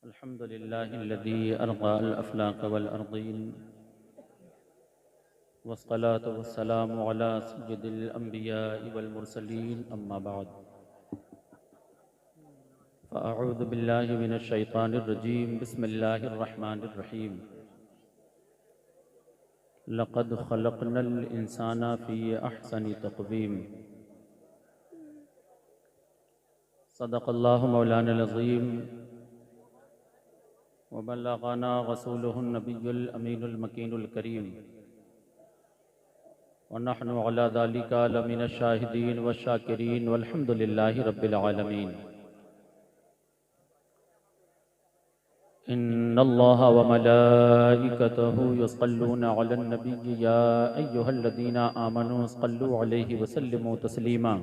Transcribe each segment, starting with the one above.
अल्हम्दुलिल्लाहिल्लज़ी अर्क़अल अफ़लाक़ वल अर्ज़ीन वस्सलातु वस्सलामु अला सय्यिदिल अंबियाइ वल मुरसलीन अम्मा बअद फ़अऊज़ु बिल्लाहि मिनश शैतानिर रजीम बिस्मिल्लाहिर रहमानिर रहीम लक़द ख़लक़नल इंसाना फ़ी अहसनि तक़वीम सदक़ल्लाहु मौलानल अज़ीम व बल्लग़ना रसूलुहुन नबियुल अमीनुल मकीनुल करीम व नहनु अला ज़ालिका लमिनश शाहिदीन व शाकिरीन वल्हम्दुलिल्लाहि रब्बिल आलमीन। इन्नल्लाहा व मलाइकतहु युस्सल्लूना अलन नबिय्यि या अय्युहल्लज़ीना आमनू सल्लु अलैहि व सल्लिमू तस्लीमा।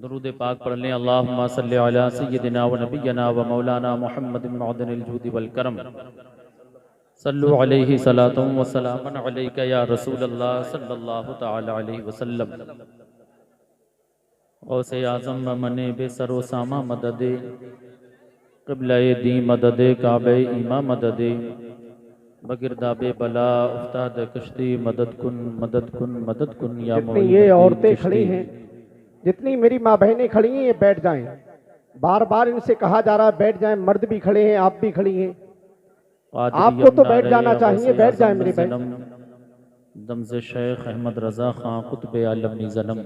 दुरूद पाक पढ़ लें। अल्लाहुम्मा सल्लि अला सय्यिदिना व नबिय्यिना व मौलाना मुहम्मदिन मअदनिल जूदि वल करम सल्लु अलैहि सलातुम व सलामन अलैका या रसूलल्लाह सल्लल्लाहु तआला अलैहि वसल्लम। गौसे आज़म मने बेसरो सामा मददे क़िबला-ए दी मददे काबे ईमा मददे बगिरदाबे बला उफ्ताद कश्ती मदद कुन मदद कुन मदद कुन या जितनी ये औरतें खड़ी हैं, जितनी मेरी माँ बहनें खड़ी हैं, ये बैठ जाएं। बार बार इनसे कहा जा रहा है बैठ जाएं। मर्द भी खड़े हैं, आप भी खड़ी हैं, आपको तो बैठ जाना चाहिए। बैठ जाएं मेरी बहन। दमज़े शेख अहमद रज़ा खां कुतुब आलमी जन्म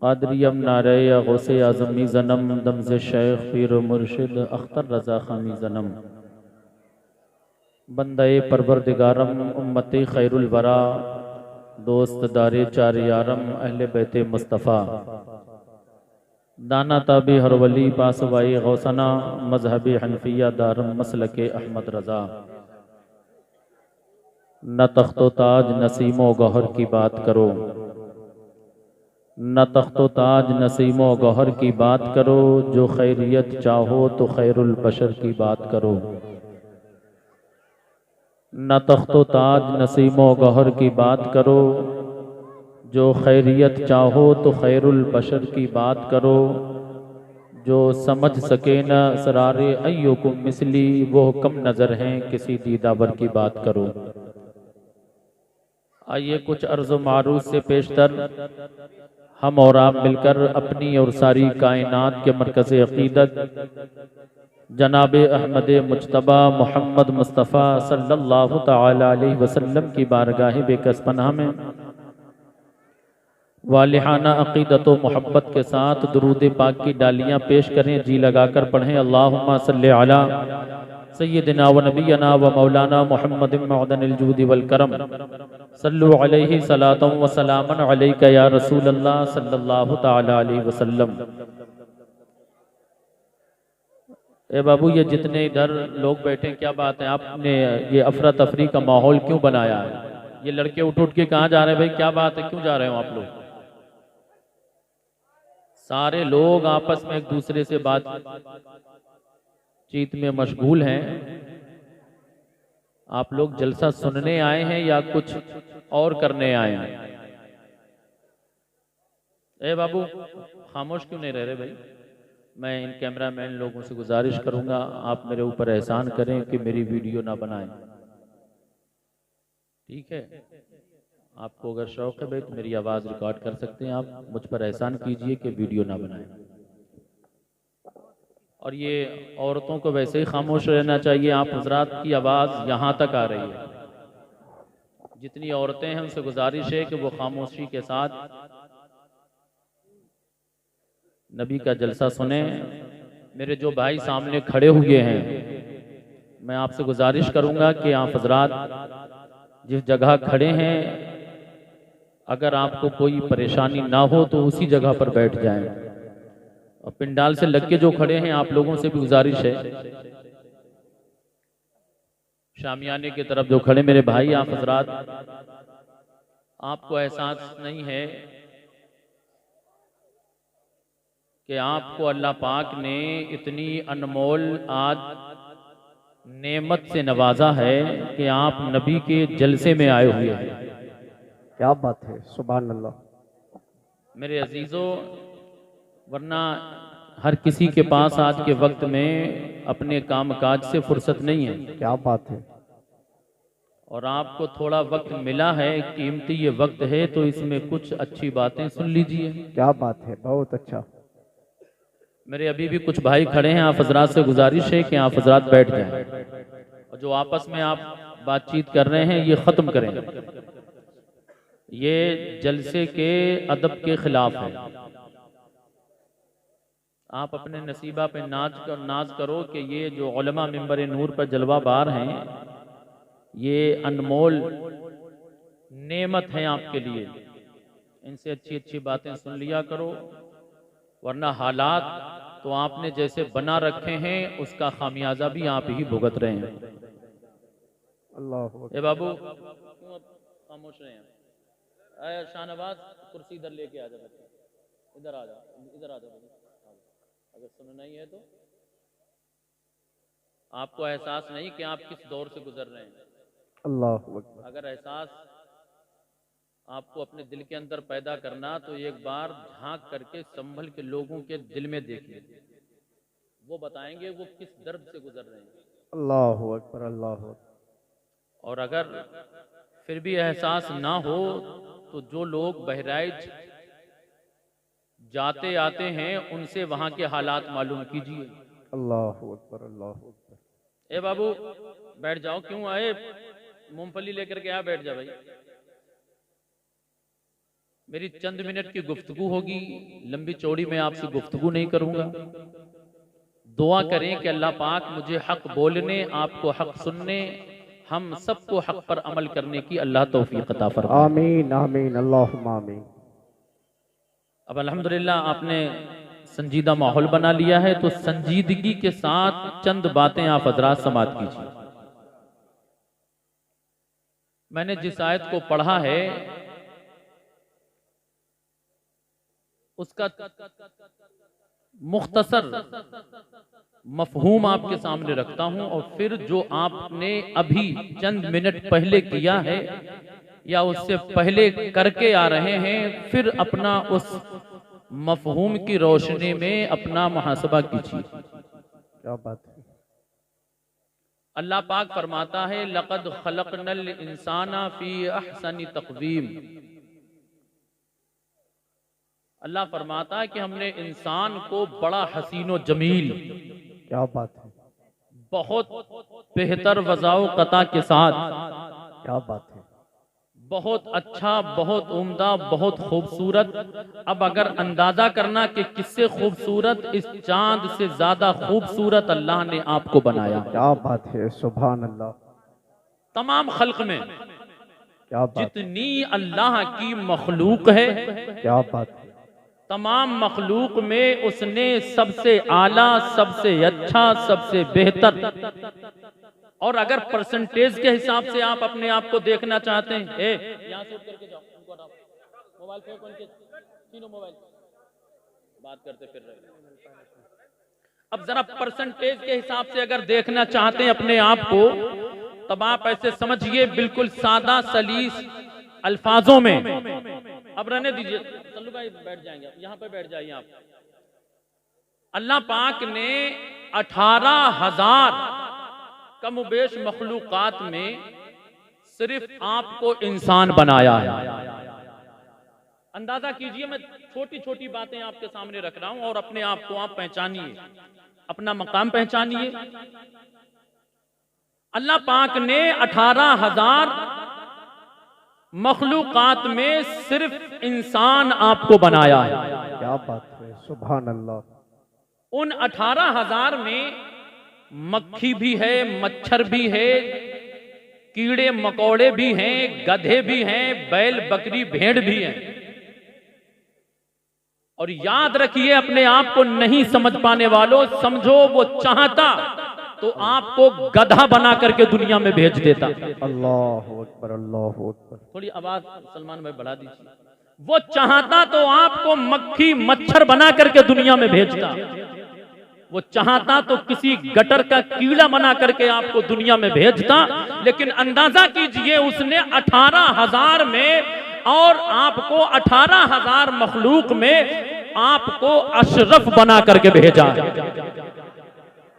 क़ादरियम नारे गौसे आज़मी जन्म दमज़े शेख पीर मुर्शिद अख्तर रज़ा खामी जन्म बंदे परवरदिगारम उम्मती खैरुल वरा दोस्त दारे चार यारम अहले बैते मुस्तफ़ा दाना ताबी हर वली पासवाई गौसना मजहबी हनफिया दारम मसलके अहमद रज़ा। न तख्तो ताज नसीमो गौहर की बात करो, न तख्तो ताज नसीमो गौहर की बात करो, जो खैरियत चाहो तो खैरुल बशर की बात करो। न तख्तो ताज नसीमो गौहर की बात करो, जो खैरियत चाहो तो खैरुल बशर की बात करो, जो समझ सके न असरारे अय्युकुम मिसली वो कम नज़र हैं किसी दीदावर की बात करो। आइए कुछ अर्ज़ मारूफ से पेशतर हम और आप मिलकर अपनी और सारी कायनात के मरकज़ अक़ीदत जनाब अहमद मुज्तबा मोहम्मद मुस्तफ़ा सल्लल्लाहु तआला अलैहि वसल्लम की बारगाह बेकस पनाह में वालिहाना अक़ीदत व मोहब्बत के साथ दुरूद पाक की डालियाँ पेश करें। जी लगाकर पढ़ें। अल्लाहुम्मा सल्लि अला सय्यिदिना व नबिय्यिना व मौलाना मुहम्मदिन मअदनिल जूदि वल करम सल्लु अलैहि सलातुम व सलामन अलैका या रसूलल्लाह सल्लल्लाहु तआला अलैहि वसल्लम। ए बाबू, ये जितने इधर लोग बैठे क्या बात है? आपने ये अफरा तफरी का माहौल क्यों बनाया है? ये लड़के उठ उठ के कहाँ जा रहे हैं भाई? क्या बात है, क्यों जा रहे हो आप लोग? सारे लोग आपस में एक दूसरे से बातचीत में मशगूल हैं। आप लोग जलसा सुनने आए हैं या कुछ और करने आए हैं? ए बाबू, खामोश क्यों नहीं रह रहे भाई? मैं इन कैमरामैन लोगों से गुजारिश करूंगा, आप मेरे ऊपर एहसान करें कि मेरी वीडियो ना बनाएं, ठीक है? आपको अगर शौक है भाई तो मेरी आवाज़ रिकॉर्ड कर सकते हैं आप। मुझ पर एहसान कीजिए कि वीडियो ना बनाएं। और ये औरतों को वैसे ही खामोश रहना चाहिए। आप हजरात की आवाज़ यहाँ तक आ रही है। जितनी औरतें हैं उनसे गुजारिश है कि वो खामोशी के साथ नबी का जलसा सुने। मेरे जो भाई सामने खड़े हुए हैं, मैं आपसे गुजारिश करूंगा कि आप हजरात जिस जगह खड़े हैं, अगर आपको कोई परेशानी ना हो तो उसी जगह पर बैठ जाएं। और पिंडाल से लग के जो खड़े हैं, आप लोगों से भी गुजारिश है, शामियाने की तरफ जो खड़े मेरे भाई आप हजरात, आपको एहसास नहीं है कि आपको अल्लाह पाक ने इतनी अनमोल आज नेमत से नवाजा है कि आप नबी के जलसे में आए हुए हैं। क्या बात है, सुभान अल्लाह। मेरे अजीजों, वरना हर किसी के पास आज के वक्त में अपने कामकाज से फुर्सत नहीं है। क्या बात है। और आपको थोड़ा वक्त मिला है, कीमती ये वक्त है, तो इसमें कुछ अच्छी बातें सुन लीजिए। क्या बात है, बहुत अच्छा। मेरे अभी भी कुछ भाई खड़े हैं, आप हजरात से गुजारिश है कि आप हजरात बैठ जाएं और जो आपस में आप बातचीत कर रहे हैं ये खत्म करें। ये जलसे के अदब के खिलाफ है। आप अपने नसीबा पे नाज करो कि ये जो उलमा मिंबर नूर पर जलवा बार हैं, ये अनमोल नेमत है आपके लिए। इनसे अच्छी अच्छी बातें सुन लिया करो, वरना हालात तो आपने जैसे बना रखे हैं उसका खामियाजा भी आप ही भुगत रहे हैं। अल्लाह। ए बाबू क्यों खामोश रहे हैं? शाहनवाज कुर्सी इधर लेके आ जा, इधर आ जा, इधर आ जा। अगर सुनना ही है तो आपको एहसास नहीं कि आप किस दौर से गुजर रहे हैं। अल्लाह। अगर एहसास आपको अपने दिल के अंदर पैदा करना तो एक बार झांक करके संभल के लोगों के दिल में देखिए, वो बताएंगे वो किस दर्द से गुजर रहे हैं। अल्लाह अकबर, अल्लाह अकबर। और अगर फिर भी एहसास ना हो तो जो लोग बहराइच जाते आते हैं उनसे वहां के हालात मालूम कीजिए। अल्लाह अकबर, अल्लाह अकबर। ए बाबू बैठ जाओ, क्यों आए? मूंगफली लेकर के आ, बैठ जा भाई। मेरी चंद मिनट की गुफ्तगू होगी, लंबी चौड़ी मैं आपसे गुफ्तगू नहीं करूंगा। दुआ करें कि अल्लाह पाक मुझे हक बोलने, आपको हक सुनने, हम सबको हक पर अमल करने की अल्लाह तौफीक अता फरमाए। आमीन आमीन, अल्लाहुम्मा आमीन। अब अल्हम्दुलिल्लाह आपने संजीदा माहौल बना लिया है, तो संजीदगी के साथ चंद बातें आप हजरात समात कीजिए। मैंने जिस आयत को पढ़ा है उसका मुख्तसर मफहूम आपके सामने रखता हूं, और फिर जो आपने अभी चंद मिनट पहले किया है या उससे पहले करके आ रहे हैं, फिर अपना उस मफहूम की रोशनी में अपना मुहासबा कीजिए। क्या बात है। अल्लाह पाक फरमाता है, लक़द खलक़नल इंसाना फी अहसनि तक़वीम। अल्लाह फरमाता है कि हमने इंसान को बड़ा हसीनो जमील, क्या बात है, बहुत बेहतर वज़ाओ कता के साथ, क्या बात है, बहुत अच्छा, बहुत उम्दा, बहुत खूबसूरत। अब अगर अंदाजा करना कि किससे खूबसूरत, इस चांद से ज्यादा खूबसूरत अल्लाह ने आपको बनाया। क्या बात है, सुभान अल्लाह। तमाम खल्क में क्या बात, जितनी अल्लाह की मखलूक है, क्या बात है, तमाम मखलूक में उसने सबसे आला, सबसे अच्छा, सबसे बेहतर, और अगर परसेंटेज के हिसाब से आप अपने आप को देखना चाहते हैं, यहाँ से उठ करके जाओ, उनको हटाओ, मोबाइल फेंको, उनके तीनों मोबाइल बात करते फिर रहे। अब जरा परसेंटेज के हिसाब से अगर देखना चाहते हैं अपने आप को, तब आप ऐसे समझिए, बिल्कुल सादा सलीस अल्फाजों में। अब रहने दीजिए, चलो भाई बैठ जाएंगे, यहाँ पे बैठ जाइए आप। अल्लाह पाक ने 18,000 कमोबेश मखलूकात में सिर्फ आपको इंसान बनाया है। अंदाजा कीजिए, मैं छोटी छोटी बातें आपके सामने रख रहा हूं, और अपने आप को आप पहचानिए, अपना मकाम पहचानिए। अल्लाह पाक ने 18,000 मखलूकात में सिर्फ इंसान आपको बनाया है। क्या बात है, सुभान अल्लाह। उन 18,000 में मक्खी भी है, मच्छर भी है, कीड़े मकोड़े भी हैं, गधे भी हैं, बैल बकरी भेड़ भी हैं। और याद रखिए, अपने आप को नहीं समझ पाने वालों, समझो वो चाहता तो आपको गधा बना करके दुनिया में भेज देता। अल्लाह अकबर, अल्लाह अकबर। थोड़ी आवाज सलमान भाई बढ़ा दीजिए। वो चाहता तो आपको मक्खी मच्छर बना करके दुनिया में भेजता, वो चाहता तो किसी गटर का कीड़ा बना करके आपको दुनिया में भेजता। लेकिन अंदाजा कीजिए, उसने 18,000 में और आपको 18,000 मखलूक में आपको अशरफ बना करके भेजा,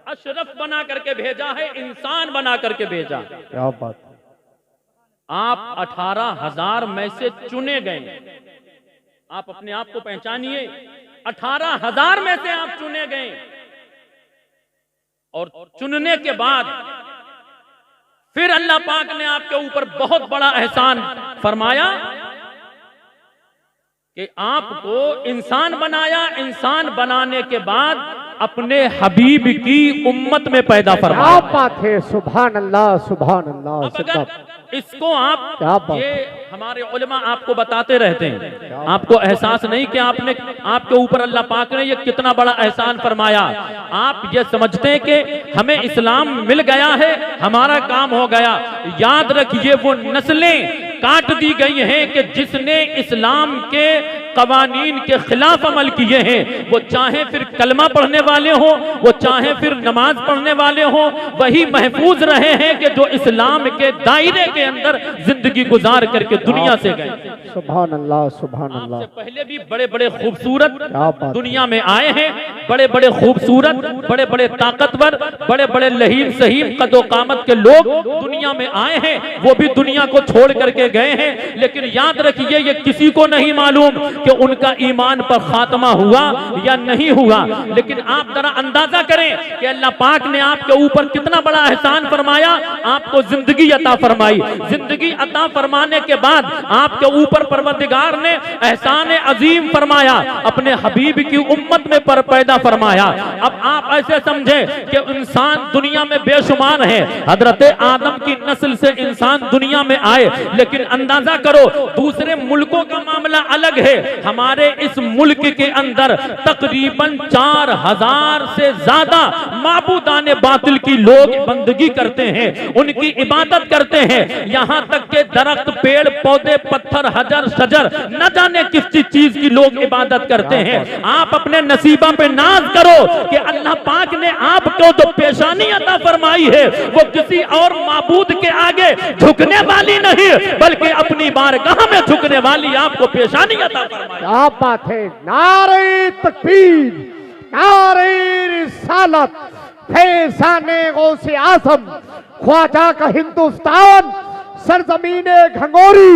अशरफ बना करके भेजा है, इंसान बना करके भेजा। क्या बात, आप 18,000 में से चुने गए। आप अपने आप को पहचानिए, 18,000 में से आप चुने गए। और चुनने के बाद फिर अल्लाह पाक ने आपके ऊपर बहुत बड़ा एहसान फरमाया कि आपको इंसान बनाया। इंसान बनाने के बाद अपने हबीब की उम्मत में पैदा फरमाया। क्या बात है, सुभान अल्लाह, सुभान अल्लाह। अब अगर इसको आप, क्या बात, ये हमारे उलमा आपको बताते रहते हैं, आपको एहसास नहीं कि आपने, आपके ऊपर अल्लाह पाक ने ये कितना बड़ा एहसान फरमाया। आप ये समझते हैं कि हमें इस्लाम मिल गया है, हमारा काम हो गया। याद रखिए, वो नस्लें काट दी गई हैं कि जिसने इस्लाम के कवानीन के खिलाफ अमल किए हैं, वो चाहे फिर कलमा पढ़ने वाले हो, वो चाहे फिर नमाज पढ़ने वाले हो, वही महफूज रहे हैं कि जो इस्लाम के दायरे के अंदर जिंदगी गुजार करके दुनिया से गए। सुभान अल्लाह, सुभान अल्लाह। आपसे पहले भी बड़े बड़े खूबसूरत दुनिया में आए हैं, बड़े बड़े खूबसूरत, बड़े बड़े ताकतवर, बड़े बड़े लहीम सहीम कदो कामत के लोग दुनिया में आए हैं, वो भी दुनिया को छोड़ करके गए हैं। लेकिन याद रखिए, ये किसी को नहीं मालूम कि उनका ईमान पर खात्मा हुआ या नहीं हुआ। लेकिन आप जरा अंदाजा करें कि अल्लाह पाक ने आपके ऊपर कितना बड़ा एहसान फरमाया। आपको जिंदगी अता फरमाई। जिंदगी अता फरमाने के बाद आपके ऊपर परवरदिगार ने एहसान अजीम फरमाया, अपने हबीब की उम्मत में पर पैदा फरमाया। अब आप ऐसे समझे कि इंसान दुनिया में बेशुमार है, हजरत आदम की नस्ल से इंसान दुनिया में आए। लेकिन अंदाजा करो, दूसरे मुल्कों का मामला अलग है। हमारे इस मुल्क के अंदर तकरीबन 4,000 से ज्यादा माबूदाने बातिल की लोग बंदगी करते हैं, उनकी इबादत करते हैं। यहाँ तक के दरख्त, पेड़ पौधे, पत्थर, हजर शजर, न जाने किस चीज की लोग इबादत करते हैं। आप अपने नसीबा पे नाज करो कि अल्लाह पाक ने आपको जो पेशानी अता फरमाई है, वो किसी और माबूद के आगे झुकने वाली नहीं, बल्कि अपनी बारगाह में झुकने वाली आपको पेशानी अता फरमाई। क्या बात है, नारे तकबीर, नारे रिसालत, फैज़ाने गौसे आज़म, ख्वाजा का हिंदुस्तान, सरजमीने घंगोरी,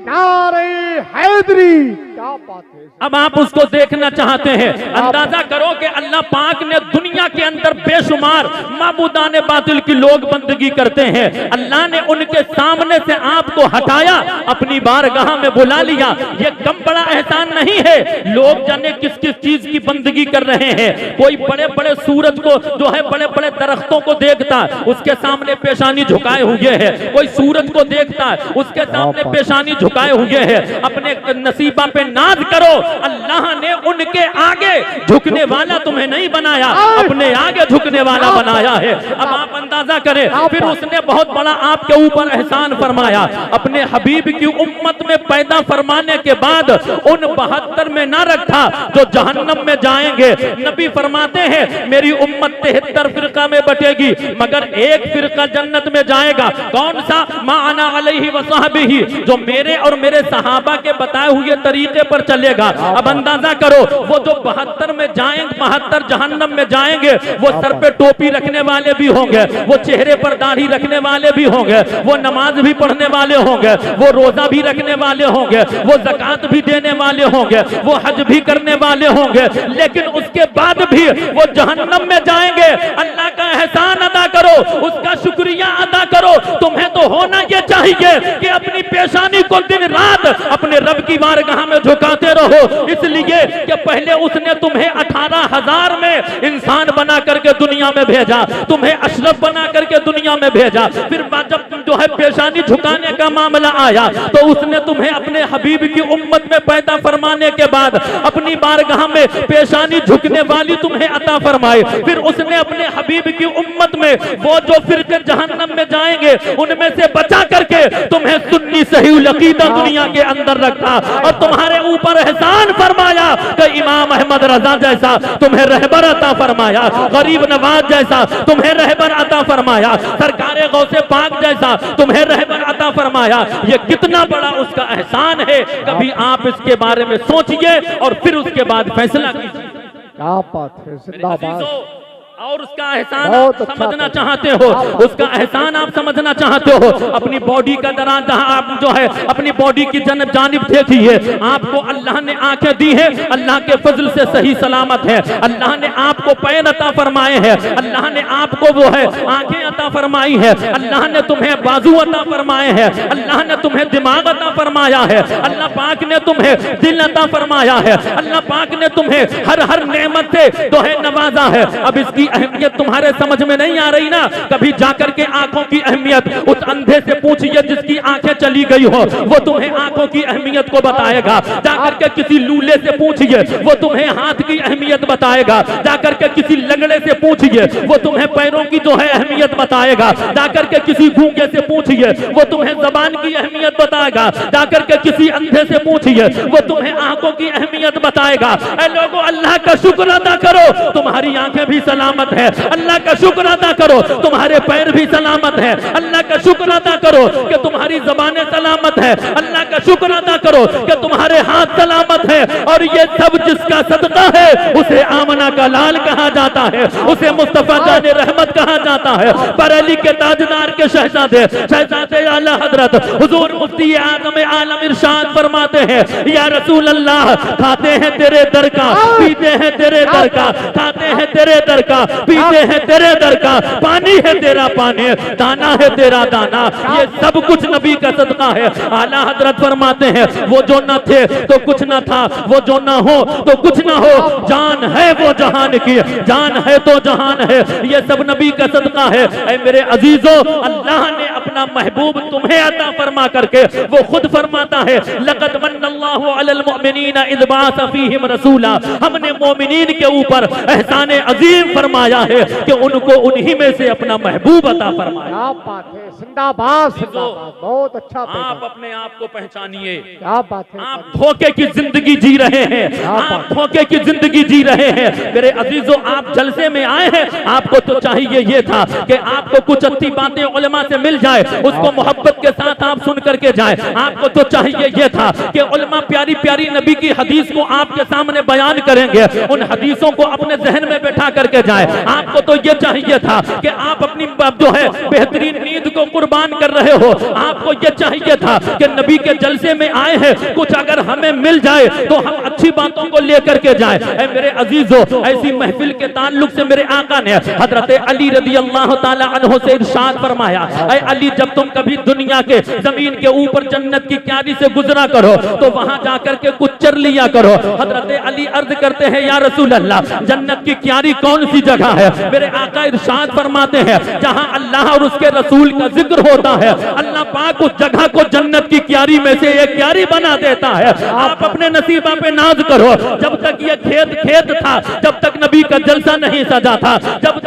नारे हैदरी। क्या बात है। अब आप उसको देखना चाहते हैं, अंदाजा करो कि अल्लाह पाक ने दुनिया के अंदर बेशुमार माबूदाने बातिल की लोग बंदगी करते हैं, अल्लाह ने उनके सामने से आपको हटाया, अपनी बारगाह में बुला लिया। ये कम बड़ा एहसान नहीं है। लोग जाने किस किस चीज की बंदगी कर रहे हैं। कोई बड़े बड़े सूरज को जो है, बड़े बड़े दरख्तों को देखता, उसके सामने पेशानी झुकाए हुए है। कोई सूरज को देखता, उसके सामने पेशानी झुकाए हुए है। अपने नसीबा पे नाज करो, अल्लाह ने उनके आगे झुकने वाला तुम्हें नहीं बनाया, अपने आगे झुकने वाला बनाया है। अब आप अंदाजा करें, फिर उसने बहुत बड़ा आपके ऊपर एहसान फरमाया। अपने हबीब की उम्मत में पैदा फरमाने के बाद उन 72 में ना रखा जो जहन्नम में जाएंगे। नबी फरमाते हैं, मेरी उम्मत 73 फिरका में बटेगी, मगर एक फिरका जन्नत में जाएगा। कौन सा? मा अना अलैहि व सहबिही, जो मेरे और मेरे सहाबा के बताए हुए तरीके पर चलेगा। अब अंदाजा करो, वो जो 72 में जाएंगे, 72 जहन्नम में जाएंगे, वो सर पे टोपी रखने वाले भी होंगे, वो चेहरे पर दाढ़ी रखने वाले भी होंगे, वो नमाज भी पढ़ने वाले होंगे, वो रोजा भी रखने वाले होंगे, वो ज़कात भी देने वाले होंगे, वो हज भी करने वाले होंगे। लेकिन उसके बाद भी वो जहन्नम में जाएंगे। अल्लाह का एहसान अदा करो, उसका शुक्रिया अदा करो। तुम्हें तो होना ये चाहिए कि अपनी पेशानी को दिन रात अपने रब की बारगाह में झुकाते रहो, इसलिए कि पहले उसने तुम्हें 18,000 में इंसान बना करके दुनिया में भेजा, तुम्हें अशरफ बना करके दुनिया में भेजा। फिर जब जो है पेशानी झुकाने का मामला आया, तो उसने तुम्हें अपने हबीब की उम्मत में पैदा फरमाने के बाद अपनी बारगाह में पेशानी झुकने वाली तुम्हें अता फरमाई। फिर उसने अपने हबीब की उम्मत में वो जो फिरके जहन्नम में जाएंगे, उनमें से बचा करके तुम्हें सुन्नी सही अकीदा दुनिया के अंदर रखा और तुम्हारे ऊपर एहसान फरमाया कि इमाम अहमद रजा जैसा तुम्हें रहबर अता फरमाया, गरीब नवाज जैसा तुम्हें रहबर अता फरमाया, सरकारे गौसे पाक जैसा तुम्हें रहबर अता फरमाया। ये कितना बड़ा उसका एहसान है, कभी आप इसके बारे में सोचिए और फिर उसके बाद फैसला कीजिए। क्या बात है, जिंदाबाद। और उसका एहसान आप समझना चाहते हो, उसका एहसान आप समझना चाहते हो, अपनी बॉडी का दराज जहां आप जो है अपनी बॉडी की जानिब देखिए, आपको अल्लाह ने आंखें दी है, अल्लाह के फजल से सही सलामत है, अल्लाह ने आपको पैर अता फरमाए हैं, अल्लाह ने आपको वो है आंखें अता फरमाई है, अल्लाह ने तुम्हें बाजू अता फरमाए हैं, अल्लाह ने तुम्हें दिमाग अता फरमाया है, अल्लाह पाक ने तुम्हें दिल अता फरमाया है, अल्लाह पाक ने तुम्हें हर नेमत से जो है नवाजा है। अब इसकी अहमियत तुम्हारे समझ में नहीं आ रही ना, कभी जाकर के आंखों की अहमियत उस अंधे से पूछिए जिसकी आंखें चली गई हो, वो तुम्हें आंखों की अहमियत को बताएगा। जाकर के किसी लूले से पूछिए, वो तुम्हें हाथ की अहमियत बताएगा। जाकर के किसी लंगड़े से पूछिए, वो तुम्हें पैरों की जो है अहमियत बताएगा। जाकर के किसी गूंगे से पूछिए, वो तुम्हें जबान की अहमियत बताएगा। जाकर के किसी अंधे से पूछिए, वो तुम्हें आंखों की अहमियत बताएगा। ऐ लोगों, अल्लाह का शुक्र अदा करो, तुम्हारी आंखें भी सलामत है। अल्लाह का शुक्र अदा करो, तुम्हारे पैर भी सलामत है। अल्लाह का शुक्र अदा करो कि तुम्हारी जबानें सलामत है। अल्लाह का शुक्र अदा करो कि तुम्हारे हाथ सलामत है। और ये सब जिसका सदका है उसे आमना का लाल कहा जाता है, उसे मुस्तफा जाने रहमत कहा जाता है। बरेली के ताजदार के शहजादे आला हजरत हुजूर मुफ्ती आजम आलम इरशाद फरमाते हैं, या रसूल अल्लाह, खाते हैं तेरे दर का, पीते हैं तेरे दर का, खाते हैं तेरे दर का, पीते हैं तेरे दर का, पानी है तेरा पानी, दाना है तेरा दाना, ये सब कुछ नबी का सदका है। आला हजरत फरमाते हैं, वो जो न थे तो कुछ न था, वो जो न हो तो कुछ न हो, जान है वो जहान की, जान है तो जहान है, ये सब नबी का सदका है। ऐ मेरे अजीजों, अल्लाह ने अपना महबूब तुम्हें अता फरमा करके वो खुद फरमाता है, लक़द मन्नल्लाहु अलल मुमिनीना इज़ बअस फीहिम रसूला, हमने मोमिनीन के ऊपर एहसान अजीम फरमाया है कि उनको उन्हीं में से अपना महबूब अता फरमाया। क्या बात है, जिंदाबाद जिंदाबाद, बहुत अच्छा। आप अपने आप को पहचानिए। क्या बात है, आप धोखे की जिंदगी जी रहे हैं, आप धोखे की जिंदगी जी रहे हैं। मेरे अजीजों, आप जलसे में आए हैं, आपको तो चाहिए ये था कि आपको कुछ अच्छी बातें उलमा से मिल जाए, उसको मोहब्बत के साथ आप सुन करके जाए। आपको तो चाहिए ये था कि उलमा प्यारी प्यारी नबी की हदीस को आपके सामने बयान करेंगे, उन हदीसों को अपने जहन में बैठा करके जाए। आपको तो ये चाहिए था कि आप अपनी जो है बेहतरीन नींद को कुर्बान कर रहे हो। आपको ये चाहिए था कि नबी के जलसे में आए हैं, कुछ अगर हमें मिल जाए तो हम अच्छी बातों को लेकर के जाए। ऐ मेरे अजीजों, ऐसी महफिल के ताल्लुक से मेरे आका ने हजरत अली रदी अल्लाह ताला अन्हो से इरशाद फरमाया, ऐ अली, जब तुम कभी दुनिया के जमीन के ऊपर जन्नत की क्यारी से गुजरा करो तो वहां जाकर के कुछ चर लिया करो। हजरत अली अर्ज करते हैं, या रसूल अल्लाह, जन्नत की क्यारी कौन सी जगह है? मेरे आका इरशाद फरमाते हैं, जहां अल्लाह और उसके रसूल का जिक्र होता है, अल्लाह पाक उस जगह को जन्नत की क्यारी में से एक क्यारी बना देता है। आप अपने नसीबा पे नाज करो। जब तक ये खेत था, जब तक नबी का जलसा नहीं सजा था, जब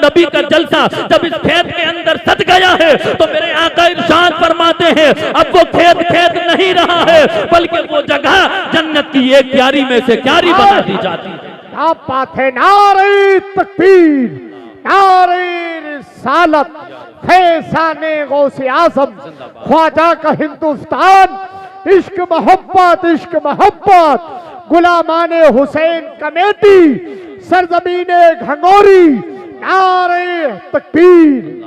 नबी का जलसा जब इस खेत के अंदर सज गया है तो मेरे आका इरशाद फरमाते हैं, अब वो खेत नहीं रहा है, बल्कि वो जगह जन्नत की एक क्यारी में से क्यारी बना दी जाती है। क्या बात है, नारे तकबीर, नारे रिसालत, फैज़ाने गौसे आज़म, ख्वाजा का हिंदुस्तान, इश्क मोहब्बत, गुलामाने हुसैन कमेटी, सरजमीने घंगोरी, नारे तकबीर।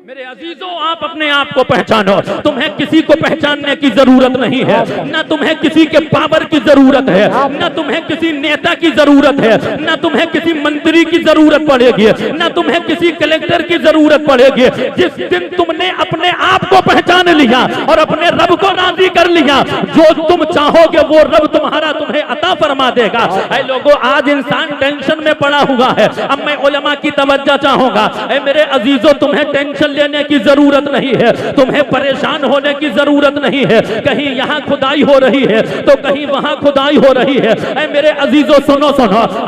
मेरे अजीजों, आप अपने आप को पहचानो। तुम्हें किसी को पहचानने की जरूरत नहीं है, न तुम्हें किसी के पावर की जरूरत है, न तुम्हें किसी नेता की जरूरत है, न तुम्हें किसी मंत्री की जरूरत पड़ेगी, न तुम्हें किसी कलेक्टर की जरूरत पड़ेगी। जिस दिन तुमने अपने आप को पहचान लिया और अपने रब को राजी कर लिया, जो तुम चाहोगे वो रब तुम्हें अता फरमा देगा। ऐ लोगों, आज इंसान टेंशन में पड़ा हुआ है। अब मैं उलमा की तवज्जो चाहूंगा। ऐ मेरे अजीजों, तुम्हें टेंशन लेने की जरूरत नहीं है, तुम्हें परेशान होने की जरूरत नहीं है। कहीं यहाँ खुदाई हो रही है तो कहीं वहां खुदाई हो रही है। ऐ मेरे अजीजों, सुनो,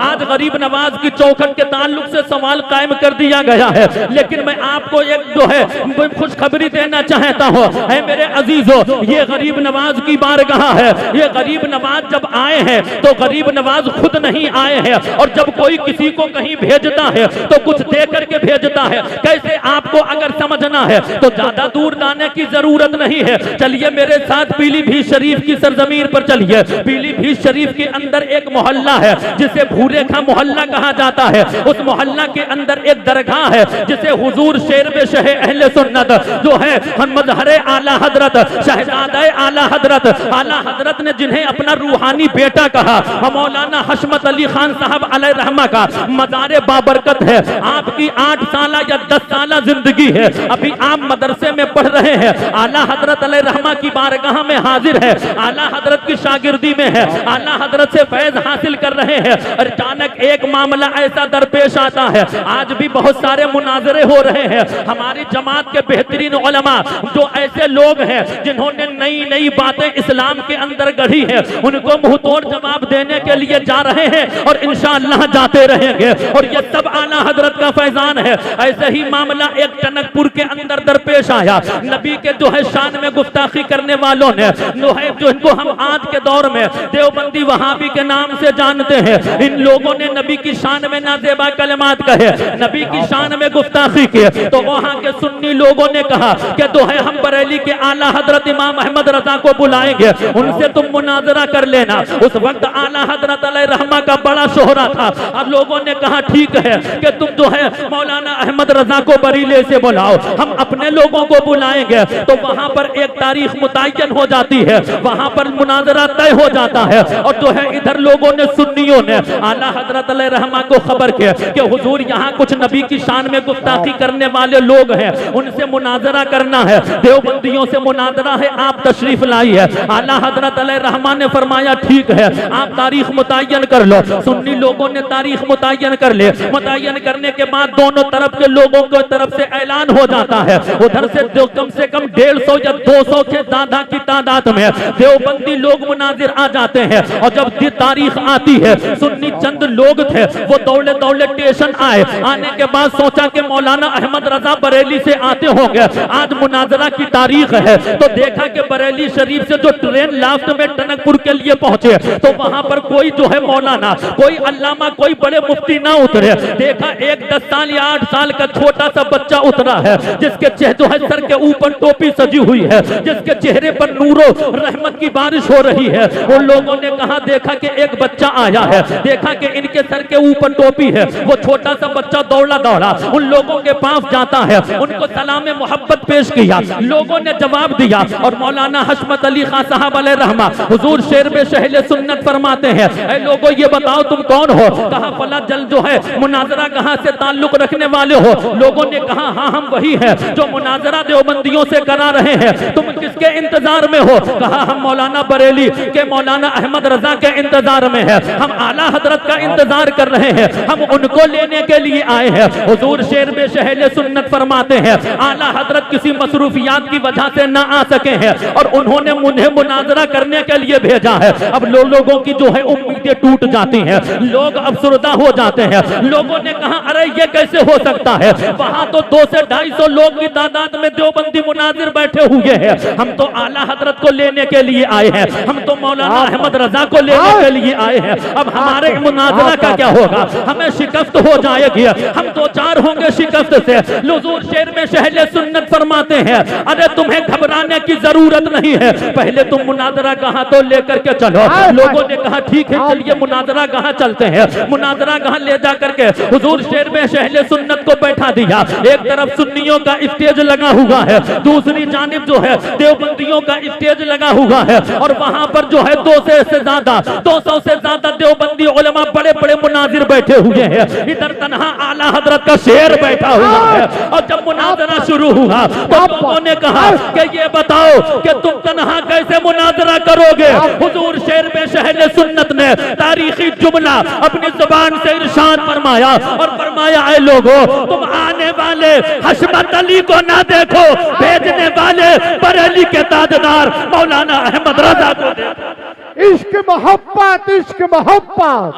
आज गरीब नवाज की चौखट के ताल्लुक से सवाल कायम कर दिया गया है, लेकिन मैं आपको एक जो है खुशखबरी देना चाहता हूँ। ऐ मेरे अजीजों, ये गरीब नवाज की बारगाह है। ये गरीब नवाज जब आए हैं तो गरीब नवाज खुद नहीं आए हैं, और जब कोई किसी को कहीं भेजता है तो कुछ दे करके भेजता है। कैसे आपको अगर समझना है तो ज्यादा दूर जाने की जरूरत नहीं है। चलिए मेरे साथ पीलीभीत शरीफ की सरजमीन पर चलिए। पीलीभीत शरीफ के अंदर एक मोहल्ला है जिसे भूरेखा मोहल्ला कहा जाता है। उस मोहल्ला के अंदर एक दरगाह है जिसे हुजूर शेर शह अहले सुन्नत जो है मजहरे आला हजरत शहजादे आला हजरत ने जिन्हें अपना रूहानी बेटा कहा, मौलाना हशमत अली खान साहब अलैहि रहमा का मज़ार बाबरकत है। आपकी 8 साल या 10 साल जिंदगी है, अभी आप मदरसे में पढ़ रहे हैं, आला हजरत अलैहि रहमा की बारगाह में हाजिर है, आला हजरत की शागिर्दी में है, आला हजरत से फैज हासिल कर रहे हैं। अचानक एक मामला ऐसा दरपेश आता है। आज भी बहुत सारे मुनाजरे हो रहे हैं। हमारी जमात के बेहतरीन उलमा जो ऐसे लोग हैं जिन्होंने नई नई बातें इस्लाम के अंदर गढ़ी है, उनको मुंहतोड़ जवाब देने के लिए जा रहे हैं और इंशाअल्लाह जाते रहेंगे। और ये सब आला हजरत का फैजान है। ऐसे ही मामला एक टनकपुर के अंदर दरपेश आया। नबी के जो है शान में गुस्ताखी करने वालों ने जो है, जो इनको हम आज के दौर में देवबंदी वहाबी के नाम से जानते हैं, इन लोगों ने नबी की शान में नाजेबा कलमात कहे, नबी की शान में गुस्ताखी की। तो वहां के सुन्नी लोगों ने कहा कि तो है हम बरेली के आला हजरत इमाम अहमद रजा को बुलाएंगे, उनसे तुम मुनाजरा कर लेना। उस वक्त आला हजरत अलैहि रहमा का बड़ा शोहरा था। अब लोगों ने कहा ठीक है कि तुम जो है मौलाना अहमद रजा को बरीले से बुलाओ, हम अपने लोगों को बुलाएंगे। तो वहां पर एक तारीख मुतय्यन हो जाती है, वहां पर मुनाजरा तय हो जाता है। और जो है इधर लोगों ने सुन्नियों ने आला हजरत अलैहि रहमा को खबर किया कि हुजूर यहाँ कुछ नबी की शान में गुस्ताखी करने वाले लोग हैं, उनसे मुनाजरा करना है, देवबंदियों से मुनाजरा है, आप तशरीफ लाई है। आला हजरत अलैहि रहमा ने फरमाया ठीक है, आप तारीख मुतय्यन कर लो। सुन्नी लोगों ने तारीख मुतय्यन कर ले। मुतय्यन करने के बाद दोनों तरफ के लोगों की तरफ से ऐलान हो जाता है। उधर से जो कम से कम 150 या 200 के ज्यादा की तादाद में देवबंदी लोग मुनाजिर आ जाते हैं। और जब तारीख आती है, सुन्नी चंद लोग थे वो दौड़े दौड़े स्टेशन आए। आने के बाद सोचा कि मौलाना अहमद रजा बरेली से आते होंगे, आज मुनाजरा की तारीख है। तो देखा कि बरेली शरीफ से जो ट्रेन लास्ट में टनकपुर के लिए पहुंचे तो वहां पर कोई जो है मौलाना, कोई अल्लामा, कोई बड़े मुफ्ती ना उतरे। देखा एक 10 साल या 8 साल का छोटा सा बच्चा उतरा है, जिसके जो है सर के ऊपर टोपी सजी हुई है, जिसके चेहरे पर नूरो रहमत की बारिश हो रही है। उन लोगों ने कहा देखा कि एक बच्चा आया है, देखा कि इनके सर के ऊपर टोपी है। वो छोटा सा बच्चा दौड़ा दौड़ा उन लोगों के पास जाता है, उनको सलाम मोहब्बत पेश किया। लोगों ने जवाब दिया और मौलाना हशमत अली खान साहब अलैहि रहमा हुजूर शेर में शहले सुन्नत फरमाते हैं, ऐ लोगों ये बताओ तुम कौन हो? कहा फला जल जो है मुनाजरा कहाँ से ताल्लुक रखने वाले हो? लोगों ने कहा हाँ हम वही हैं जो मुनाजरा देवबंदियों से करा रहे हैं, तुम किसके इंतजार में हो? कहा हम मौलाना बरेली के मौलाना अहमद रजा के इंतजार में है, हम आला हजरत का इंतजार कर रहे हैं, हम उनको लेने के लिए आए हैं। हुजूर शेर में शहले सुन्नत फरमाते हैं आला हजरत किसी मसरूफियात की वजह से ना आ सके हैं और उन्होंने उन्हें मुनाजरा करने के लिए भेजा है। अब लोगों की जो है उम्मीदें टूट जाती हैं, लोग अफसरदा हो जाते हैं। लोगों ने कहा अरे ये कैसे हो सकता है, वहां तो 200 से 250 लोग की तादाद में देवबंदी मुनाजिर बैठे हुए हैं, हम तो आला हजरत को लेने के लिए आए हैं, हम तो मौलाना अहमद रजा को लेने के लिए आए हैं। अब हमारे मुनाजरा का क्या होगा? हमें शिकस्त हो जाएगी, हम 2-4 होंगे शिकस्त से। हुजूर शेर में शहले सुन्नत फरमाते हैं अरे तुम्हें घबराने की जरूरत नहीं है, पहले तुम मुनाजरा कहाँ तो लेकर के चलो। लोगों ने कहा ठीक है चलिए मुनाजरा कहाँ चलते हैं। मुनाजरा कहाँ ले जा करके हुजूर शेर में शहले सुन्नत को बैठा दिया। एक तरफ सुन्नियों का स्टेज लगा हुआ है, दूसरी जानिब जो है देवबंदियों का स्टेज लगा हुआ है। और वहां पर जो है 200 से ज्यादा देवबंदी उलमा बड़े बड़े मुनाजिर बैठे हुए हैं। इधर तन्हा आला हजरत का शेर बैठा हुआ है। और जब मुनाजरा शुरू हुआ तो लोगों ने कहा कि ये बताओ कि तुम तन्हा कैसे मुनाजरा करोगे? हुजूर शेर में शहले सुन्नत ने तारीखी जुमला अपनी जुबान से इरशाद फरमाया और फरमाया ऐ लोगों तुम आने वाले हशमत अली को ना देखो, भेजने वाले बरेली के ताजदार मौलाना अहमद रजा को देखो। इश्क मोहब्बत, इश्क मोहब्बत,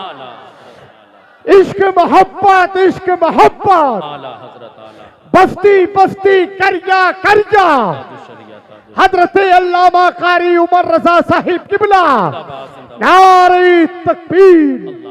इश्क मोहब्बत, इश्क मोहब्बत, बस्ती बस्ती करजा करजा, हजरत अल्लामा कारी उमर रजा साहिब किबला, नारे तकबीर।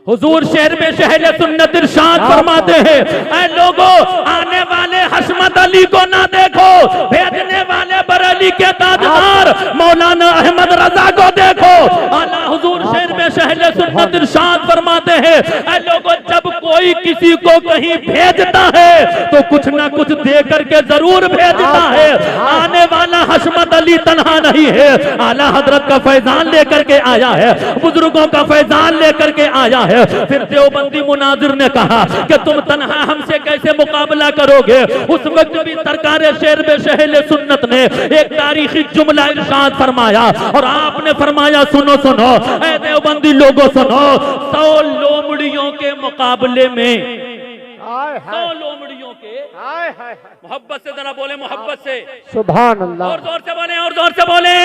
हुजूर शहर में शहले सुन्नत इरशाद फरमाते हैं, ऐ लोगों, आने वाले हशमत अली को ना देखो, भेजने वाले बरेली के ताजदार मौलाना अहमद रजा को देखो। आला हुजूर शहर में शहले सुन्नत इरशाद फरमाते हैं, ऐ लोगों, जब कोई किसी को कहीं भेजता है तो कुछ ना कुछ दे करके जरूर भेजता है। आने वाला हशमत अली तन्हा नहीं है, आला हजरत का फैजान लेकर के आया है, बुजुर्गों का फैजान लेकर के आया है। फिर देवबंदी मुनाजिर ने कहा कि तुम तन्हा हमसे कैसे मुकाबला करोगे। उस वक्त भी सरकार शेर में शहले सुन्नत ने एक तारीखी जुमला इरशाद फरमाया और आपने फरमाया, सुनो सुनो ऐ देवबंदी लोगों सुनो, 100 लोमड़ियों के मुकाबले में 100 लोमड़ियों के मोहब्बत से जरा बोले, मोहब्बत से सुभान अल्लाह, और जोर से बोले, और जोर से बोले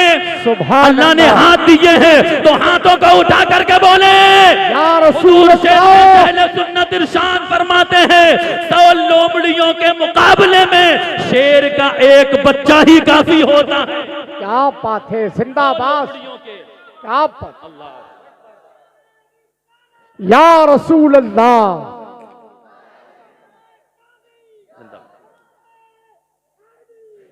सुभान अल्लाह ने हाथ दिए हैं तो हाथों को उठा करके बोले या रसूल अल्लाह। सुन्नत इरशाद फरमाते हैं 100 लोमड़ियों के मुकाबले में शेर का एक बच्चा ही काफी होता है। क्या बात है, जिंदाबाद, क्या बात, या रसूल अल्लाह।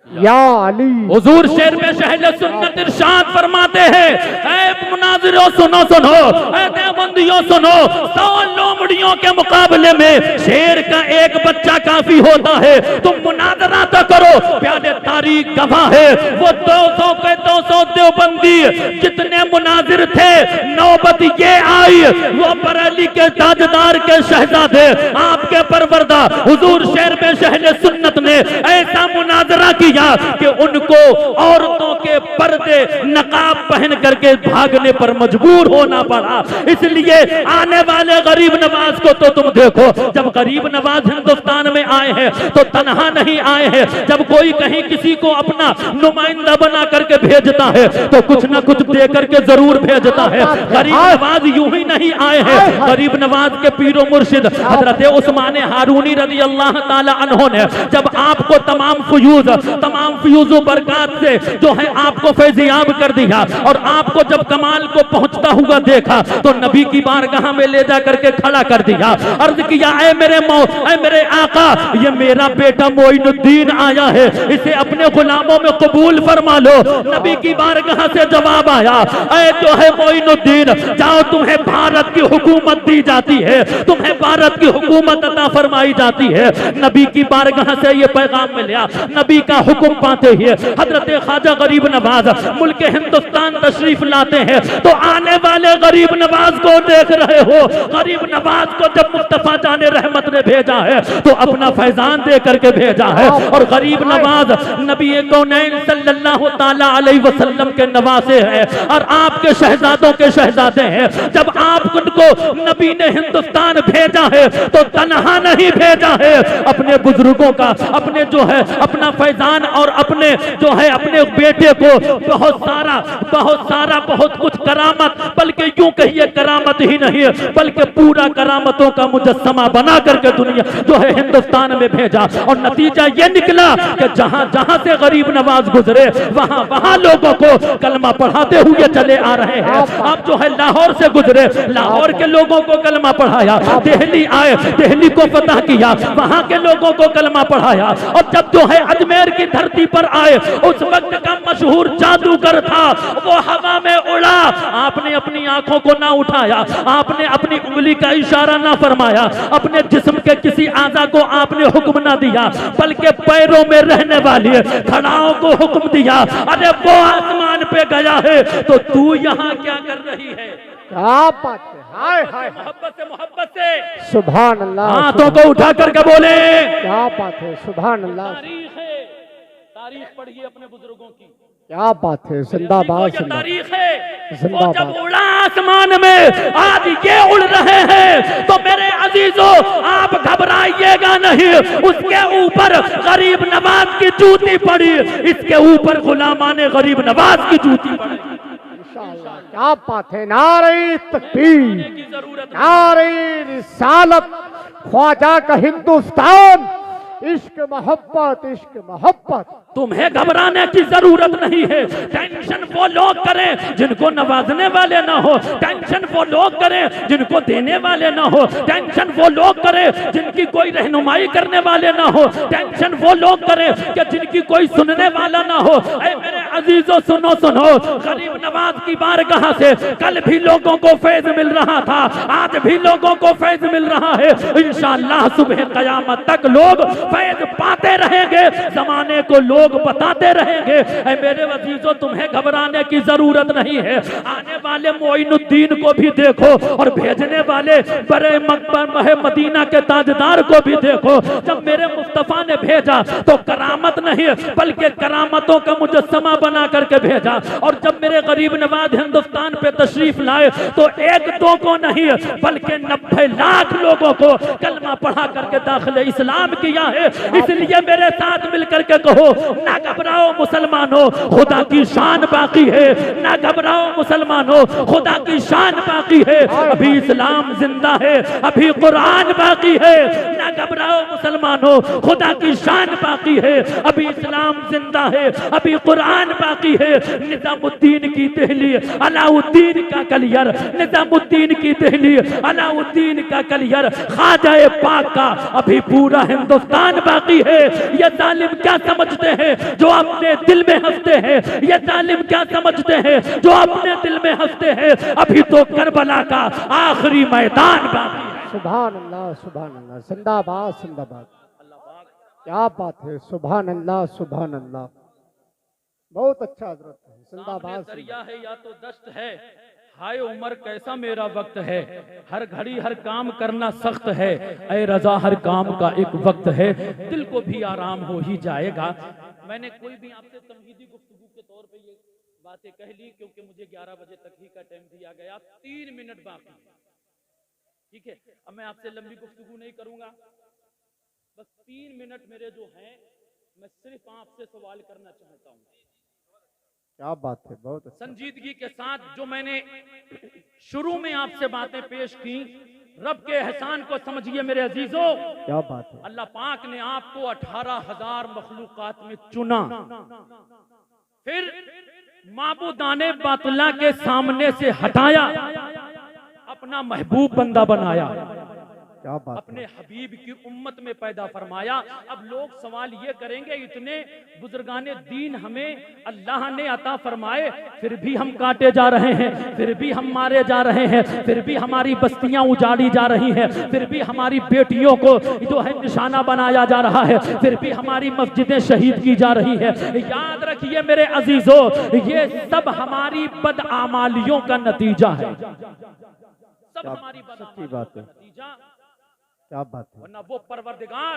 या अली। हुजूर शेर में शहले सुन्नत इरशाद फरमाते हैं, ऐ मुनाजिरों सुनो सुनो, ऐ देवबंदियों सुनो, 100 लोमड़ियों के मुकाबले में शेर का एक बच्चा काफी होता है। तुम मुनाजरा तो करो, प्यादे तारीख गवाह है। वो 200 के 200 देवबंदी जितने मुनाजिर थे, नौबत ये आई वो बरेली के ताजदार के शहजादे आपके परवरदा हुजूर शेर में शहले सुन्नत ने ऐसा मुनाजरा किया कि उनको औरतों के पर्दे नकाब पहन करके भागने पर मजबूर होना पड़ा। इसलिए आने वाले गरीब नवाज को तो तुम देखो, जब गरीब नवाज हिंदुस्तान में आए हैं तो तन्हा नहीं आए हैं। जब कोई कहीं किसी को अपना नुमाइंदा बना करके भेजता है तो कुछ ना कुछ दे करके जरूर भेजता है। गरीब नवाज यूं ही नहीं आए हैं, गरीब नवाज के पीरो मुर्शिद हजरत उस्मान हारूनी रज़ी अल्लाह ताला अन्हो ने जब आपको तमाम फ्यूज़ बरकात से जो है आपको फैज़याब कर दिया और आपको जब कमाल को पहुंचता हुआ देखा तो नबी की बारगाह में ले जा करके खड़ा कर दिया। अर्ज किया, ऐ मेरे आका, ये मेरा बेटा मोइनुद्दीन आया है, इसे अपने गुलामों में कबूल फरमा लो। नबी की बारगाह से जवाब आया, ऐ जो है मोइनुद्दीन, जाओ, तुम्हें भारत की हुकूमत दी जाती है, तुम्हें भारत की हुकूमत अता फरमाई जाती है। नबी की बारगाह से ये पैगाम मिला, नबी का हुक्म पाते ही हजरत ख्वाजा गरीब नवाज मुल्क हिंदुस्तान तशरीफ लाते हैं। तो आने वाले गरीब नवाज को देख रहे हो, गरीब नवाज को जब मुस्तफा जाने रहमत ने भेजा है तो अपना फैजान दे करके भेजा है। और गरीब नवाज नबी कौनैन सल्लल्लाहु ताला अलैहि वसल्लम के नवासे हैं और आपके शहजादों के शहजादे हैं। जब आपको नबी ने हिंदुस्तान भेजा है तो तन्हा नहीं भेजा है, अपने बुजुर्गों का, अपने जो है अपना फैजान और अपने जो है अपने बेटे को बहुत सारा बहुत कुछ करामत, बल्कि यूं कहिए करामत ही नहीं है बल्कि पूरा करामतों का मुजस्समा बना करके दुनिया जो है हिंदुस्तान में भेजा। और नतीजा ये निकला कि जहां जहां से गरीब नवाज गुजरे वहां वहां लोगों को कलमा पढ़ाते हुए चले आ रहे हैं। अब जो है लाहौर से गुजरे, लाहौर के लोगों को कलमा पढ़ाया, दिल्ली आए, दिल्ली को फतह किया, वहां के लोगों को कलमा पढ़ाया। और जब जो है अजमेर की धरती पर आए, उस वक्त का मशहूर जादूगर था, वो हवा में उड़ा, आपने अपनी आंखों को ना उठाया, आपने अपनी उंगली का इशारा ना फरमाया, अपने जिस्म के किसी आज़ा को आपने हुक्म ना दिया, बल्कि पैरों में रहने वाली खड़ाओं को हुक्म दिया, अरे वो आसमान पे गया है तो तू यहाँ क्या कर रही है। क्या बात है, हाय हाय, मोहब्बत से सुभान अल्लाह, हाथों को उठा करके बोले, क्या बात है, सुभान अल्लाह। तारीख पढ़िए अपने बुजुर्गों की, क्या बात है, जिंदाबाद, तारीख है। जिंदाबाद। वो जब उड़ा आसमान में, आज ये उड़ रहे हैं तो मेरे अजीजों आप घबराइएगा नहीं, उसके ऊपर गरीब नवाज की जूती पड़ी, इसके ऊपर गुलामाने गरीब नवाज की जूती पड़ी। क्या बात है, नारे तकबीर, नारे रिसालत, ख्वाजा का हिंदुस्तान, इश्क मोहब्बत, इश्क मोहब्बत। तुम्हें घबराने की जरूरत नहीं है। टेंशन वो लोग करें जिनको नवाजने वाले ना हो, टेंशन वो लोग करें जिनको देने वाले ना हो, टेंशन वो लोग करें जिनकी कोई रहनुमाई करने वाले ना हो, टेंशन वो लोग करें कि जिनकी कोई सुनने वाला ना हो। ऐ मेरे अजीजों सुनो सुनो, गरीब नवाज की बारगाह से कल भी लोगों को फैज मिल रहा था, आज भी लोगों को फैज मिल रहा है। इंशाअल्लाह सुबह कयामत तक लोग फैज पाते रहेंगे, जमाने को लोग बताते रहेंगे। ऐ मेरे अजीजों तुम्हें घबराने की जरूरत नहीं है। आने वाले मोइनुद्दीन को भी देखो और भेजने वाले बड़े मदीना के ताजदार को भी देखो। जब मेरे मुस्तफा ने भेजा तो करामत नहीं बल्कि करामतों का मुजस्समा बना करके भेजा। और जब मेरे गरीब नवाज हिंदुस्तान पे तशरीफ लाए तो एक दो को नहीं बल्कि 90 लाख लोगों को कलमा पढ़ा करके दाखिल इस्लाम किया है। इसलिए मेरे साथ मिलकर के कहो, ना घबराओ मुसलमानों, खुदा की शान बाकी है। ना घबराओ मुसलमानों, खुदा की शान बाकी है। अभी इस्लाम जिंदा है, अभी कुरान बाकी है। ना घबराओ मुसलमानों, खुदा की शान बाकी है। अभी इस्लाम जिंदा है, अभी कुरान बाकी है। निजामुद्दीन की दहली, अलाउद्दीन का कलियर, निजामुद्दीन की दहली, अलाउद्दीन का कलियर, ख्वाजा पाक का अभी पूरा हिंदुस्तान बाकी है। ये जालिम क्या समझते हैं जो अपने दिल में हंसते हैं? ये जालिम क्या समझते हैं जो अपने दिल में हंसते हैं? अभी तो करबला का आखिरी मैदान बाकी है। सुभान अल्लाह, सुभान अल्लाह, जिंदाबाद जिंदाबाद। क्या बात है, सुभान अल्लाह, सुभान अल्लाह। बहुत अच्छा हजरत है, जिंदाबाद। दरिया है या तो दश्त है, हाय उमर कैसा मेरा वक्त है। हर घड़ी हर काम करना सख्त है, ऐ रजा हर काम का एक वक्त है। दिल को भी आराम हो ही जाएगा। मैंने कोई भी आपसे तमहीदी गुफ्तगू के तौर पे ये बातें कह ली क्योंकि मुझे 11 बजे तक ही का टाइम दिया गया। 3 मिनट बाकी, ठीक है। अब मैं आपसे लंबी गुफ्तगू नहीं करूंगा, बस 3 मिनट मेरे जो हैं मैं सिर्फ आपसे सवाल करना चाहता हूँ। क्या बात है, बहुत अच्छा। संजीदगी के साथ जो मैंने शुरू में आपसे बातें पेश की, रब के एहसान को समझिए मेरे अजीजों। क्या बात है। अल्लाह पाक ने आपको 18,000 मखलूकात में चुना, फिर माबूदाने बातुल्ला के सामने से हटाया, अपना महबूब बंदा बनाया, क्या बात, अपने हबीब की उम्मत में पैदा फरमाया। अब लोग सवाल ये करेंगे, इतने बुजुर्गाने दीन हमें अल्लाह ने अता फरमाए, फिर भी हम काटे जा रहे हैं, फिर भी हम मारे जा रहे हैं, फिर भी हमारी बस्तियां उजाड़ी जा रही हैं, फिर भी हमारी बेटियों को जो है निशाना बनाया जा रहा है, फिर भी हमारी मस्जिदें शहीद की जा रही है। याद रखिए मेरे अजीजों, ये सब हमारी बदआमालियों का नतीजा है। सब हमारी सच्ची बात है। नतीजा, क्या बात है। वरना वो परवरदिगार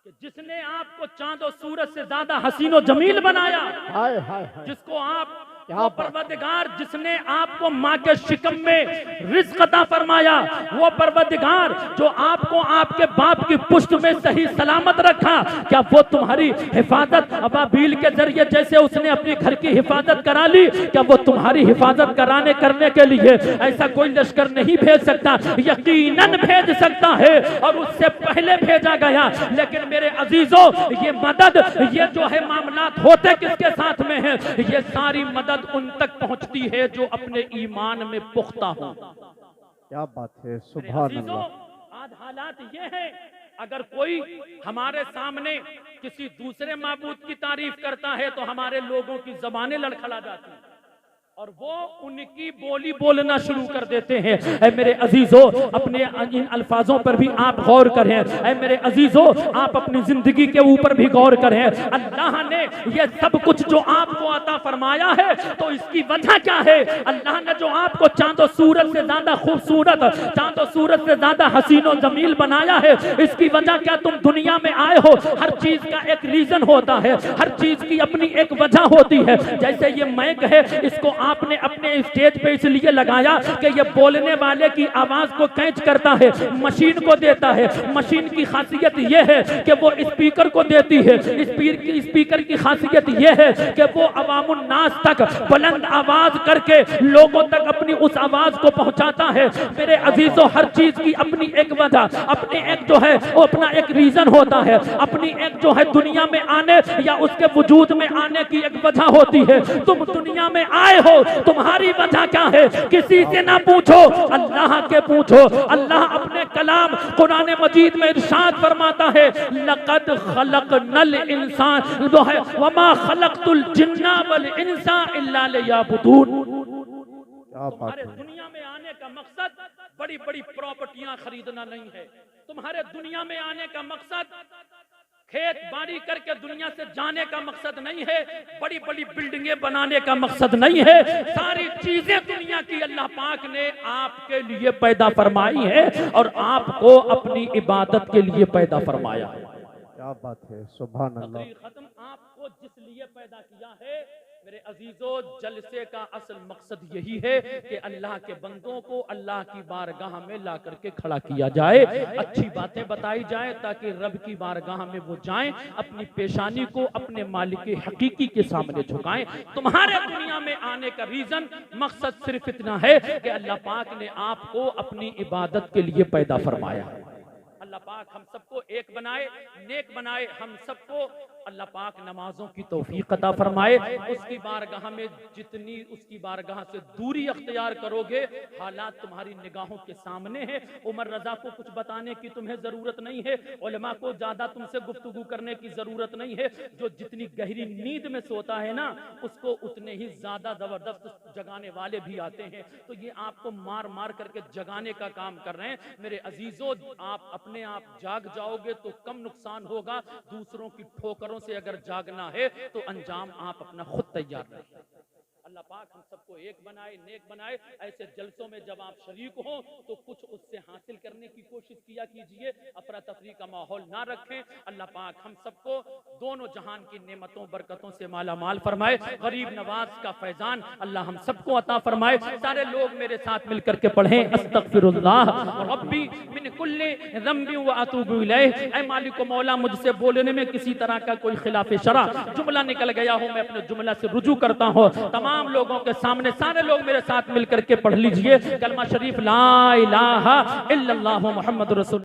कि जिसने आपको चांद और सूरज से ज्यादा हसीनो जमील बनाया, हाय हाय हाय, जिसको आप क्या वो परवरदिगार जिसने आपको माँ के शिकम में रिज़्क़ अता फरमाया, वो परवरदिगार जो आपको आपके बाप की पुश्त में सही सलामत रखा, क्या वो तुम्हारी हिफाजत अबाबील के जरिए जैसे उसने अपने घर की हिफाजत करा ली, क्या वो तुम्हारी हिफाजत करने के लिए ऐसा कोई लश्कर नहीं भेज सकता? यकीनन भेज सकता है और उससे पहले भेजा गया। लेकिन मेरे अजीजों, ये मदद, ये जो है मामलात होते किसके साथ में है? ये सारी मदद उन तक पहुंचती है जो अपने ईमान में पुख्ता हो। क्या बात है, सुभान अल्लाह। आज हालात ये है, अगर कोई हमारे सामने किसी दूसरे माबूद की तारीफ करता है तो हमारे लोगों की जबानें लड़खड़ा जाती हैं और वो उनकी बोली बोलना शुरू कर देते हैं। ऐ मेरे अजीजों, अपने इन अल्फाजों पर भी आप गौर करें। ऐ मेरे अजीजों, आप अपनी जिंदगी के ऊपर भी गौर करें। अल्लाह ने ये सब कुछ जो आपको अता फरमाया है तो इसकी वजह क्या है? अल्लाह ने जो आपको चांद और सूरज से ज्यादा खूबसूरत, चांद और सूरज से ज्यादा हसीन और जमील बनाया है, इसकी वजह क्या? तुम दुनिया में आए हो, हर चीज का एक रीजन होता है, हर चीज की अपनी एक वजह होती है। जैसे ये मैक है, इसको आपने अपने स्टेज पे इसलिए लगाया कि ये बोलने वाले की आवाज को कैच करता है, मशीन को देता है। मशीन की खासियत ये है कि वो स्पीकर को देती है, स्पीकर की खासियत ये है कि वो अवामुन नास तक बुलंद आवाज करके लोगों तक अपनी उस आवाज को पहुंचाता है। मेरे अजीजों, हर चीज की अपनी एक वजह, अपने एक जो है वो अपना एक रीजन होता है, अपनी एक जो है दुनिया में आने या उसके वजूद में आने की एक वजह होती है। तुम दुनिया में आए हो, तुम्हारी वजह क्या है? किसी से ना पूछो, अल्लाह के पूछो। अल्लाह अपने कलाम कुरान मजीद में इरशाद फरमाता है, लक़द खलक़नल इंसान जो है वमा खलक़तुल जिन्ना वल इंसा इल्ला लियअबुदून। तुम्हारे दुनिया में आने का मकसद बड़ी बड़ी प्रॉपर्टियां खरीदना नहीं है। तुम्हारे दुनिया में आने का मकसद खेत बाड़ी करके दुनिया से जाने का मकसद नहीं है। बड़ी बड़ी बिल्डिंगें बनाने का मकसद नहीं है। सारी चीजें दुनिया की अल्लाह पाक ने आपके लिए पैदा फरमाई है और आपको अपनी इबादत के लिए पैदा फरमाया है। क्या बात है, सुभान अल्लाह। खत्म। आपको जिस लिए पैदा किया है मेरे अजीजों, जलसे का असल मकसद यही है कि अल्लाह के बंदों को अल्लाह की बारगाह में ला करके खड़ा किया जाए, अच्छी बातें बताई जाए ताकि रब की बारगाह में वो जाएं, अपनी पेशानी को अपने मालिक हकीकी के सामने झुकाएं। तुम्हारे दुनिया में आने का रीजन, मकसद सिर्फ इतना है कि अल्लाह पाक ने आपको अपनी इबादत के लिए पैदा फरमाया। अल्लाह पाक हम सबको एक बनाए, नेक बनाए। हम सबको अल्लाह पाक नमाजों की तौफीक अता फरमाए। उसकी बारगाह में जितनी उसकी बारगाह से दूरी अख्तियार करोगे, हालात तुम्हारी निगाहों के सामने है। उमर रजा को कुछ बताने की तुम्हें जरूरत नहीं है, उलमा को ज्यादा तुमसे गुफ्तगू करने की जरूरत नहीं है। जो जितनी गहरी नींद में सोता है ना, उसको उतने ही ज्यादा जबरदस्त जगाने वाले भी आते हैं। तो ये आपको मार मार करके जगाने का काम कर रहे हैं। मेरे अजीजों, आप अपने आप जाग जाओगे तो कम नुकसान होगा। दूसरों की ठोकरों से अगर जागना है तो अंजाम आप अपना खुद तैयार रखें। अल्लाह पाक हम सबको एक बनाए, नेक बनाए। ऐसे जलसों में जब आप शरीक हो तो कुछ उससे हासिल करने की कोशिश किया कीजिए, अफरा तफरी का माहौल ना रखें। अल्लाह पाक हम सबको दोनों जहान की नेमतों बरकतों से माला माल फरमाए। गरीब नवाज का फैजान अल्लाह हम सबको अता फरमाए। सारे लोग मेरे साथ मिलकर के पढ़ें, अस्तगफिरुल्लाह रब्बी मिन कुल्ली ज़ंबि व अतूबु इलैह। ऐ मालिक मौला, मुझसे बोलने में किसी तरह का कोई खिलाफ शरा जुमला निकल गया हो, मैं अपने जुमला से रुजू करता हूँ। तमाम लोगों के सामने सारे लोग मेरे साथ मिलकर के पढ़ लीजिए कलमा शरीफ, ला इलाहा इल्लल्लाहु मुहम्मदुर रसूल।